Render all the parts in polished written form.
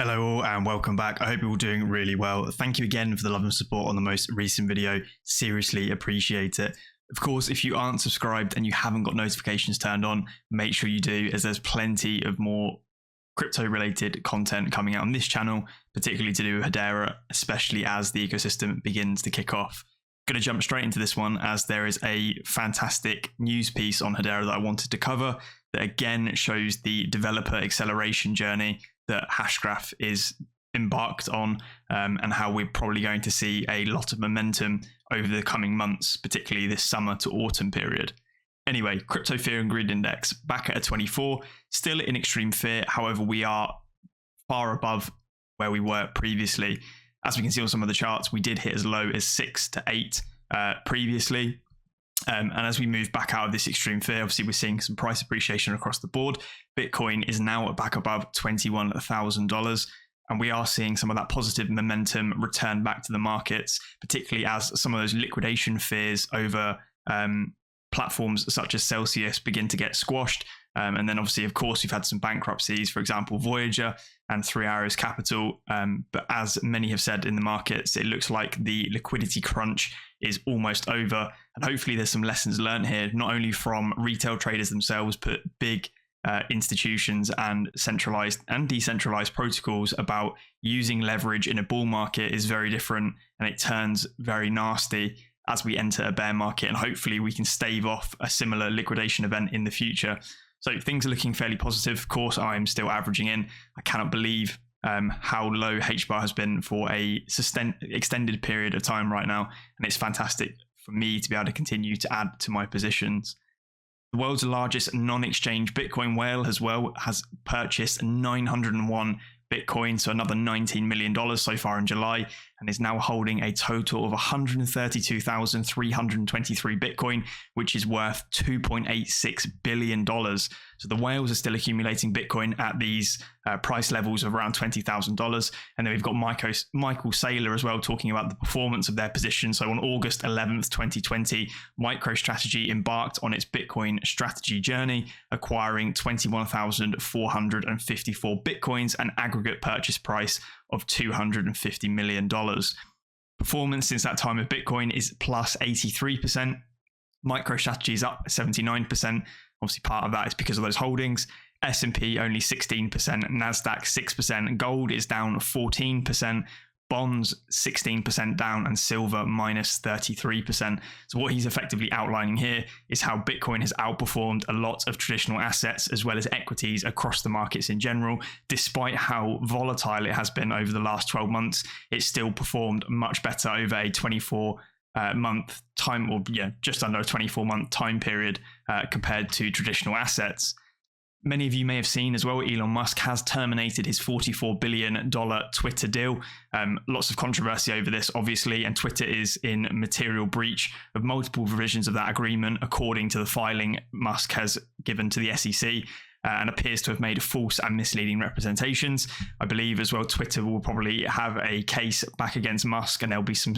Hello all and welcome back. I hope you're all doing really well. Thank you again for the love and support on the most recent video. Seriously appreciate it. Of course, if you aren't subscribed and you haven't got notifications turned on, make sure you do, as there's plenty of more crypto related content coming out on this channel, particularly to do with Hedera, especially as the ecosystem begins to kick off. Going to jump straight into this one as there is a fantastic news piece on Hedera that I wanted to cover that again shows the developer acceleration journey that Hashgraph is embarked on, and how we're probably going to see a lot of momentum over the coming months, particularly this summer to autumn period. Anyway, crypto fear and greed index back at a 24, still in extreme fear. However, we are far above where we were previously. As we can see on some of the charts, we did hit as low as 6 to 8 previously. And as we move back out of this extreme fear, obviously we're seeing some price appreciation across the board. Bitcoin is now back above $21,000. And we are seeing some of that positive momentum return back to the markets, particularly as some of those liquidation fears over platforms such as Celsius begin to get squashed. And then obviously, of course, we've had some bankruptcies, for example, Voyager and 3 Arrows Capital. But as many have said in the markets, it looks like the liquidity crunch is almost over. And hopefully there's some lessons learned here, not only from retail traders themselves, but big institutions and centralized and decentralized protocols about using leverage in a bull market is very different, and it turns very nasty as we enter a bear market. And hopefully we can stave off a similar liquidation event in the future. So things are looking fairly positive. Of course, I'm still averaging in. I cannot believe how low Hbar has been for a extended period of time right now. And it's fantastic for me to be able to continue to add to my positions. The world's largest non-exchange Bitcoin whale as well has purchased 901 Bitcoin, so another $19 million so far in July, and is now holding a total of 132,323 Bitcoin, which is worth $2.86 billion. So the whales are still accumulating Bitcoin at these price levels of around $20,000. And then we've got Michael Saylor as well talking about the performance of their position. So on August 11th, 2020, MicroStrategy embarked on its Bitcoin strategy journey, acquiring 21,454 Bitcoins, an aggregate purchase price of $250 million. Performance since that time of Bitcoin is plus 83%. MicroStrategy is up 79%. Obviously, part of that is because of those holdings. S&P only 16%, NASDAQ 6%, gold is down 14%, bonds 16% down, and silver minus 33%. So what he's effectively outlining here is how Bitcoin has outperformed a lot of traditional assets as well as equities across the markets in general. Despite how volatile it has been over the last 12 months, it's still performed much better over a 24-month time, or just under a 24-month time period compared to traditional assets. Many of you may have seen as well, Elon Musk has terminated his $44 billion Twitter deal. Lots of controversy over this, obviously, and Twitter is in material breach of multiple provisions of that agreement, according to the filing Musk has given to the SEC, and appears to have made false and misleading representations. I believe as well Twitter will probably have a case back against Musk, and there'll be some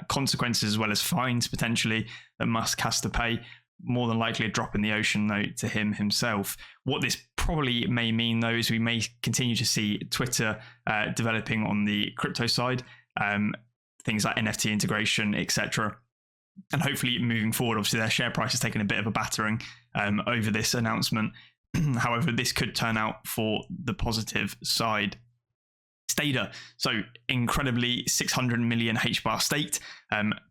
consequences as well as fines potentially that Musk has to pay. More than likely a drop in the ocean, though, to him himself. What this probably may mean, though, is we may continue to see Twitter developing on the crypto side, things like NFT integration, etc. And hopefully moving forward, obviously their share price has taken a bit of a battering over this announcement. However, this could turn out for the positive side. STADER, so incredibly 600 million Hbar staked,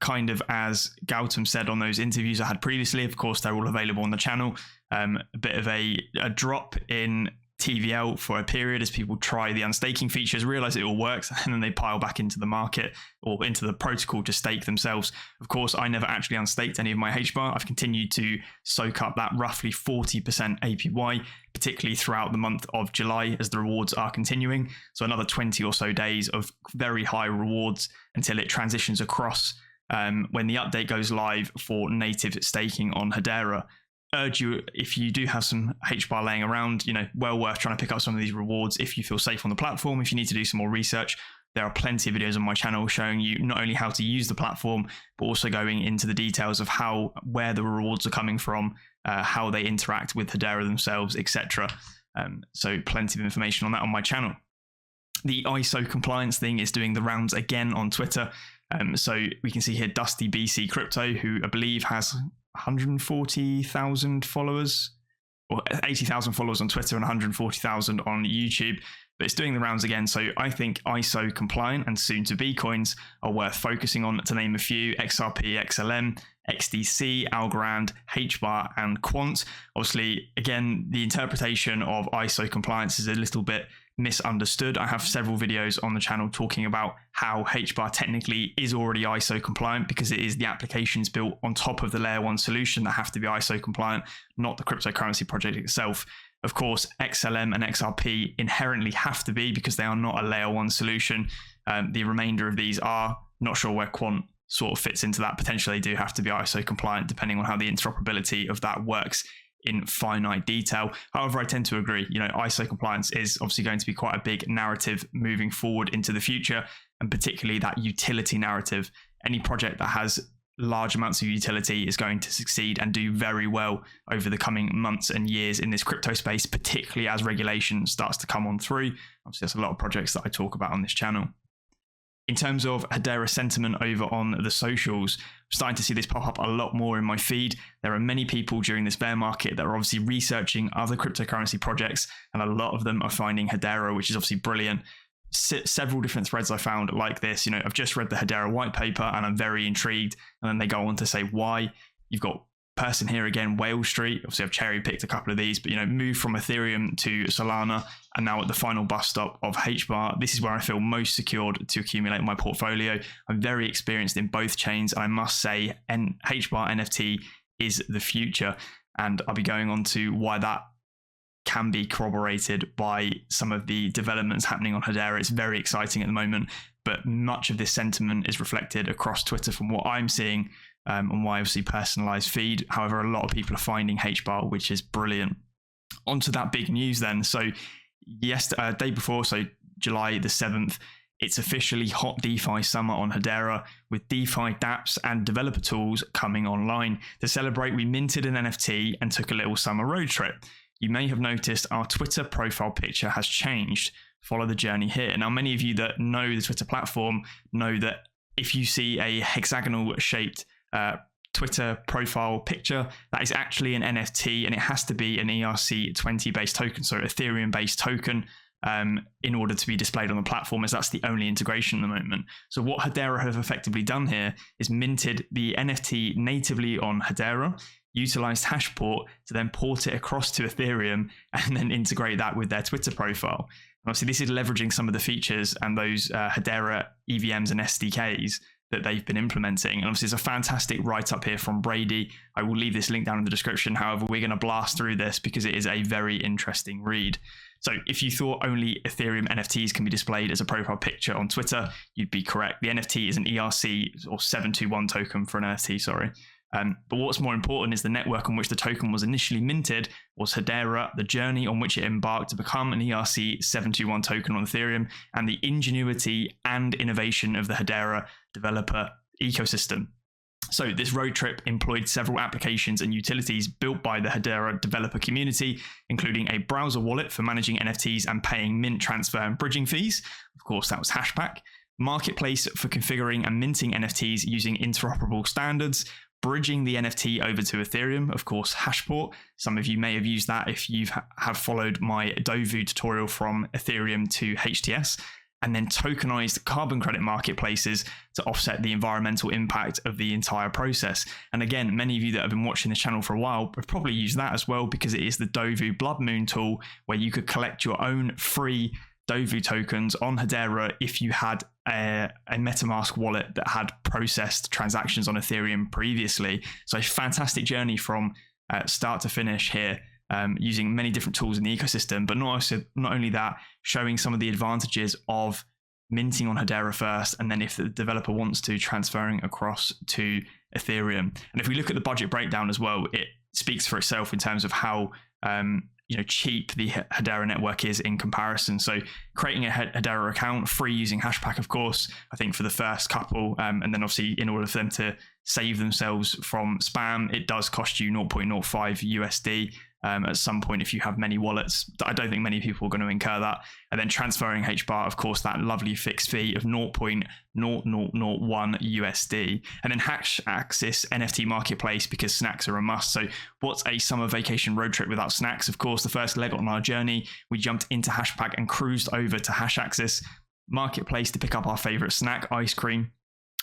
kind of as 𝗟𝗚𝗡𝗦 said on those interviews I had previously. Of course, they're all available on the channel. A bit of a drop in TVL for a period as people try the unstaking features, realize it all works, and then they pile back into the market or into the protocol to stake themselves. Of course, I never actually unstaked any of my Hbar. I've continued to soak up that roughly 40% APY, particularly throughout the month of July as the rewards are continuing. So another 20 or so days of very high rewards until it transitions across when the update goes live for native staking on Hedera. Urge you, if you do have some Hbar laying around, well worth trying to pick up some of these rewards if you feel safe on the platform. If you need to do some more research, there are plenty of videos on my channel showing you not only how to use the platform, but also going into the details of where the rewards are coming from, how they interact with Hedera themselves, etc. So plenty of information on that on my channel. The ISO compliance thing is doing the rounds again on Twitter. So we can see here Dusty BC Crypto, who I believe has 140,000 followers, or 80,000 followers on Twitter and 140,000 on YouTube. But it's doing the rounds again. So I think ISO compliant and soon to be coins are worth focusing on, to name a few: XRP, XLM, XDC, Algorand, Hbar, and Quant. Obviously, again, the interpretation of ISO compliance is a little bit misunderstood. I have several videos on the channel talking about how Hbar technically is already ISO compliant, because it is the applications built on top of the layer 1 solution that have to be ISO compliant, not the cryptocurrency project itself. Of course, XLM and XRP inherently have to be, because they are not a layer 1 solution. The remainder of these are. Not sure where Quant sort of fits into that. Potentially they do have to be ISO compliant, depending on how the interoperability of that works in finite detail. However, I tend to agree, ISO compliance is obviously going to be quite a big narrative moving forward into the future, and particularly that utility narrative. Any project that has large amounts of utility is going to succeed and do very well over the coming months and years in this crypto space, particularly as regulation starts to come on through. Obviously, there's a lot of projects that I talk about on this channel. In terms of Hedera sentiment over on the socials, I'm starting to see this pop up a lot more in my feed. There are many people during this bear market that are obviously researching other cryptocurrency projects, and a lot of them are finding Hedera, which is obviously brilliant. Several different threads I found like this. I've just read the Hedera white paper and I'm very intrigued. And then they go on to say why. You've got person here again, Whale Street. Obviously, I've cherry picked a couple of these, but move from Ethereum to Solana, and now at the final bus stop of Hbar. This is where I feel most secured to accumulate my portfolio. I'm very experienced in both chains, and I must say, Hbar NFT is the future. And I'll be going on to why that can be corroborated by some of the developments happening on Hedera. It's very exciting at the moment, but much of this sentiment is reflected across Twitter from what I'm seeing, on my obviously personalized feed. However, a lot of people are finding Hbar, which is brilliant. On to that big news then. So day before, so July the 7th, it's officially hot DeFi summer on Hedera, with DeFi dApps and developer tools coming online. To celebrate, we minted an NFT and took a little summer road trip. You may have noticed our Twitter profile picture has changed. Follow the journey here. Now, many of you that know the Twitter platform know that if you see a hexagonal shaped Twitter profile picture, that is actually an NFT, and it has to be an ERC20 based token, so Ethereum based token, in order to be displayed on the platform, as that's the only integration at the moment. So what Hedera have effectively done here is minted the NFT natively on Hedera, utilized Hashport to then port it across to Ethereum, and then integrate that with their Twitter profile. And obviously, this is leveraging some of the features and those Hedera EVMs and SDKs that they've been implementing. And obviously, there's a fantastic write-up here from Brady. I will leave this link down in the description. However, we're going to blast through this because it is a very interesting read. So if you thought only Ethereum NFTs can be displayed as a profile picture on Twitter, you'd be correct. The NFT is an ERC or 721 token for an NFT, sorry. But what's more important is the network on which the token was initially minted was Hedera, the journey on which it embarked to become an ERC 721 token on Ethereum, and the ingenuity and innovation of the Hedera developer ecosystem. So this road trip employed several applications and utilities built by the Hedera developer community, including a browser wallet for managing NFTs and paying mint transfer and bridging fees. Of course, that was Hashpack. Marketplace for configuring and minting NFTs using interoperable standards. Bridging the NFT over to Ethereum, of course, Hashport. Some of you may have used that if you have followed my Dovu tutorial from Ethereum to HTS. And then tokenized carbon credit marketplaces to offset the environmental impact of the entire process. And again, many of you that have been watching this channel for a while have probably used that as well, because it is the Dovu Blood Moon tool where you could collect your own free Dovu tokens on Hedera if you had a MetaMask wallet that had processed transactions on Ethereum previously. So a fantastic journey from start to finish here, using many different tools in the ecosystem, but not only that, showing some of the advantages of minting on Hedera first, and then if the developer wants to, transferring across to Ethereum. And if we look at the budget breakdown as well, it speaks for itself in terms of how cheap the Hedera network is in comparison. So creating a Hedera account, free using Hashpack, of course, I think for the first couple, and then obviously in order for them to save themselves from spam, it does cost you 0.05 USD. at some point if you have many wallets. I don't think many people are going to incur that. And then transferring Hbar, of course, that lovely fixed fee of 0.0001 USD. And then Hash'Axis NFT marketplace, because snacks are a must. So what's a summer vacation road trip without snacks? Of course, the first leg on our journey, we jumped into Hashpack and cruised over to Hash'Axis marketplace to pick up our favorite snack, ice cream,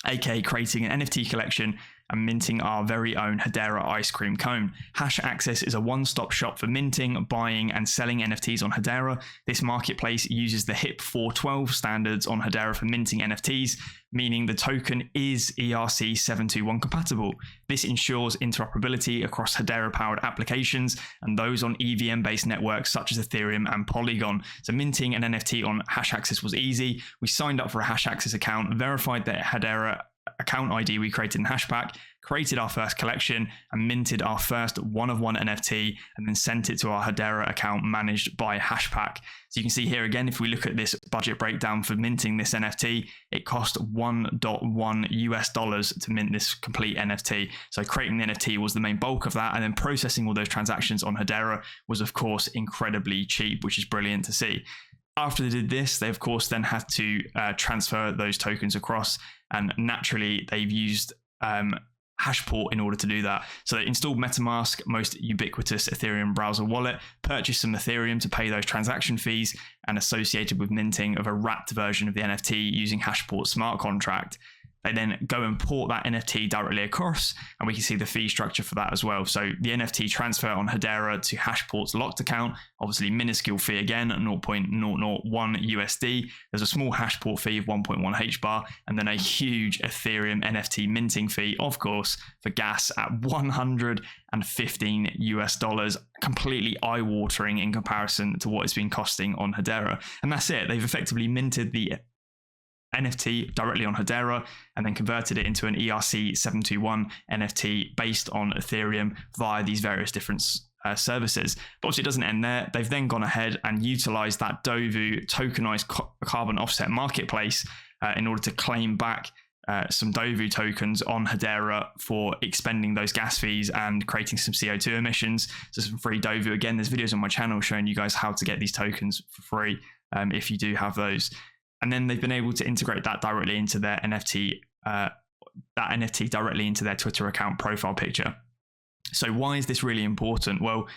aka creating an NFT collection and minting our very own Hedera ice cream cone. Hash'Axis is a one-stop shop for minting, buying, and selling NFTs on Hedera. This marketplace uses the HIP 412 standards on Hedera for minting NFTs, meaning the token is ERC-721 compatible. This ensures interoperability across Hedera-powered applications and those on EVM-based networks such as Ethereum and Polygon. So minting an NFT on Hash'Axis was easy. We signed up for a Hash'Axis account, verified the Hedera account ID we created in Hashpack, created our first collection, and minted our first one-of-one NFT, and then sent it to our Hedera account managed by Hashpack. So you can see here again, if we look at this budget breakdown for minting this NFT, it cost $1.1 to mint this complete NFT. So creating the NFT was the main bulk of that, and then processing all those transactions on Hedera was of course incredibly cheap, which is brilliant to see. After they did this, they of course then had to transfer those tokens across, and naturally they've used Hashport in order to do that. So they installed MetaMask, most ubiquitous Ethereum browser wallet, purchased some Ethereum to pay those transaction fees, and associated with minting of a wrapped version of the NFT using Hashport smart contract. They then go and port that NFT directly across, and we can see the fee structure for that as well. So the NFT transfer on Hedera to Hashport's locked account, obviously minuscule fee again at 0.001 USD. There's a small Hashport fee of 1.1 Hbar, and then a huge Ethereum NFT minting fee, of course, for gas at $115 US, completely eye-watering in comparison to what it's been costing on Hedera. And that's it. They've effectively minted the NFT directly on Hedera and then converted it into an ERC-721 NFT based on Ethereum via these various different services. But obviously it doesn't end there. They've then gone ahead and utilized that Dovu tokenized carbon offset marketplace in order to claim back some Dovu tokens on Hedera for expending those gas fees and creating some CO2 emissions. So some free Dovu. Again, there's videos on my channel showing you guys how to get these tokens for free if you do have those. And then they've been able to integrate that directly into their NFT, directly into their Twitter account profile picture. So why is this really important? Well,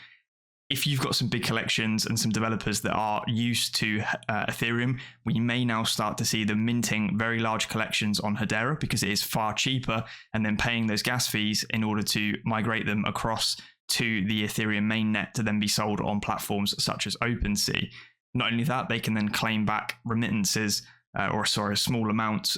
if you've got some big collections and some developers that are used to Ethereum, we may now start to see them minting very large collections on Hedera because it is far cheaper, and then paying those gas fees in order to migrate them across to the Ethereum mainnet to then be sold on platforms such as OpenSea. Not only that, they can then claim back remittances, a small amount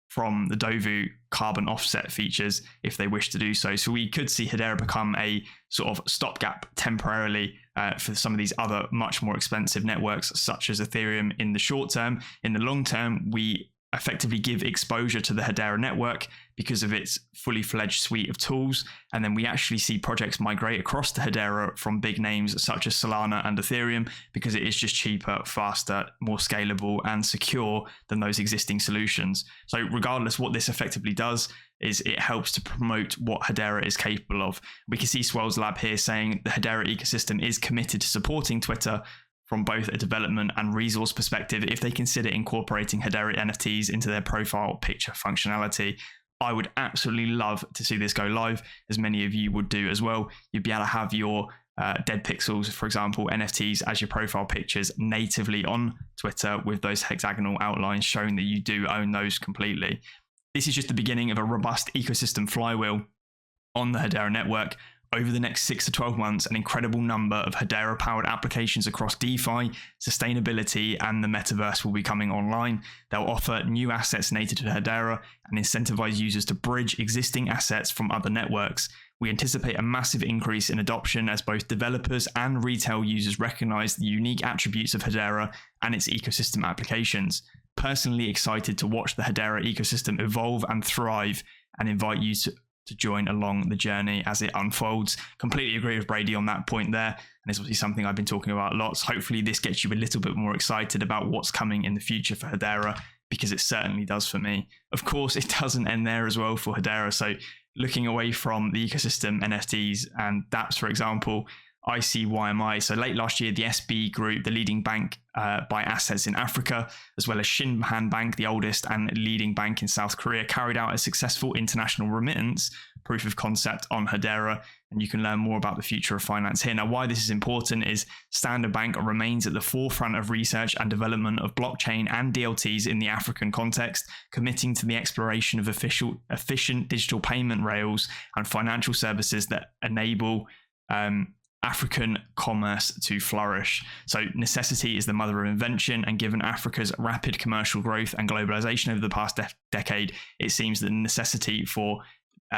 from the Dovu carbon offset features if they wish to do so. So we could see Hedera become a sort of stopgap temporarily for some of these other much more expensive networks such as Ethereum in the short term. In the long term, we effectively give exposure to the Hedera network because of its fully fledged suite of tools. And then we actually see projects migrate across to Hedera from big names such as Solana and Ethereum because it is just cheaper, faster, more scalable and secure than those existing solutions. So regardless, what this effectively does is it helps to promote what Hedera is capable of. We can see Swell's Lab here saying the Hedera ecosystem is committed to supporting Twitter from both a development and resource perspective if they consider incorporating Hedera NFTs into their profile picture functionality. I would absolutely love to see this go live, as many of you would do as well. You'd be able to have your dead pixels, for example, NFTs as your profile pictures natively on Twitter with those hexagonal outlines showing that you do own those completely. This is just the beginning of a robust ecosystem flywheel on the Hedera network. Over the next 6 to 12 months, an incredible number of Hedera-powered applications across DeFi, sustainability, and the metaverse will be coming online. They'll offer new assets native to Hedera and incentivize users to bridge existing assets from other networks. We anticipate a massive increase in adoption as both developers and retail users recognize the unique attributes of Hedera and its ecosystem applications. Personally excited to watch the Hedera ecosystem evolve and thrive, and invite you to join along the journey as it unfolds. Completely agree with Brady on that point there, and it's obviously something I've been talking about lots. Hopefully this gets you a little bit more excited about what's coming in the future for Hedera, because it certainly does for me. Of course, it doesn't end there as well for Hedera. So looking away from the ecosystem, NFTs and dApps, for example, ICYMI. So late last year, the SB Group, the leading bank by assets in Africa, as well as Shinhan Bank, the oldest and leading bank in South Korea, carried out a successful international remittance proof of concept on Hedera. And you can learn more about the future of finance here. Now, why this is important is Standard Bank remains at the forefront of research and development of blockchain and DLTs in the African context, committing to the exploration of efficient digital payment rails and financial services that enable African commerce to flourish. So necessity is the mother of invention, and given Africa's rapid commercial growth and globalization over the past decade, it seems that the necessity for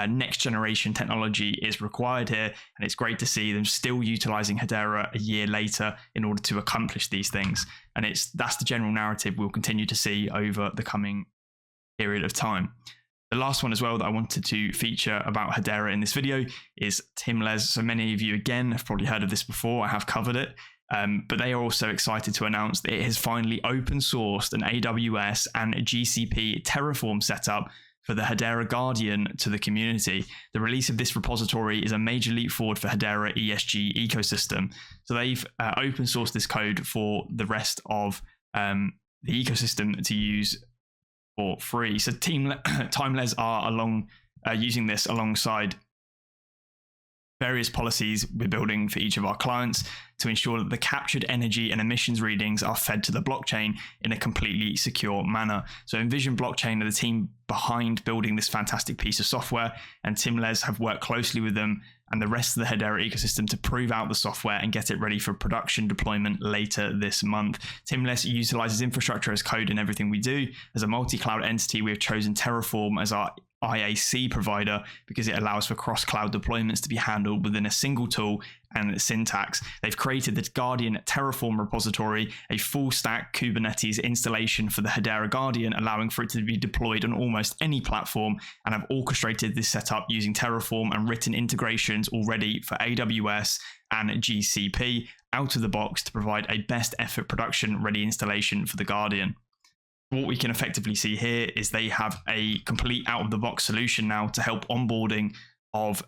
next generation technology is required here, and it's great to see them still utilizing Hedera a year later in order to accomplish these things. And that's the general narrative we'll continue to see over the coming period of time. The last one as well that I wanted to feature about Hedera in this video is TYMLEZ. So many of you, again, have probably heard of this before. I have covered it, but they are also excited to announce that it has finally open sourced an AWS and a GCP Terraform setup for the Hedera Guardian to the community. The release of this repository is a major leap forward for Hedera ESG ecosystem. So they've open sourced this code for the rest of the ecosystem to use for free. So TYMLEZ are using this alongside various policies we're building for each of our clients to ensure that the captured energy and emissions readings are fed to the blockchain in a completely secure manner. So Envision Blockchain are the team behind building this fantastic piece of software, and TYMLEZ have worked closely with them and the rest of the Hedera ecosystem to prove out the software and get it ready for production deployment later this month. TYMLEZ utilizes infrastructure as code in everything we do. As a multi-cloud entity, we have chosen Terraform as our IAC provider because it allows for cross-cloud deployments to be handled within a single tool and syntax. They've created the Guardian Terraform repository, a full-stack Kubernetes installation for the Hedera Guardian, allowing for it to be deployed on almost any platform, and have orchestrated this setup using Terraform and written integrations already for AWS and GCP out of the box to provide a best effort production-ready installation for the Guardian. What we can effectively see here is they have a complete out-of-the-box solution now to help onboarding of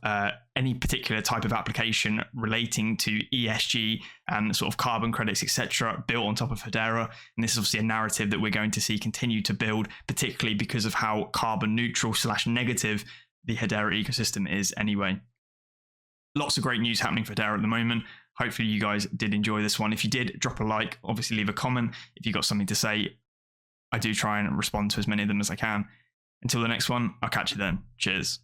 any particular type of application relating to ESG and sort of carbon credits, etc., built on top of Hedera. And this is obviously a narrative that we're going to see continue to build, particularly because of how carbon neutral / negative the Hedera ecosystem is anyway. Lots of great news happening for Hedera at the moment. Hopefully you guys did enjoy this one. If you did, drop a like, obviously leave a comment. If you've got something to say, I do try and respond to as many of them as I can. Until the next one, I'll catch you then. Cheers.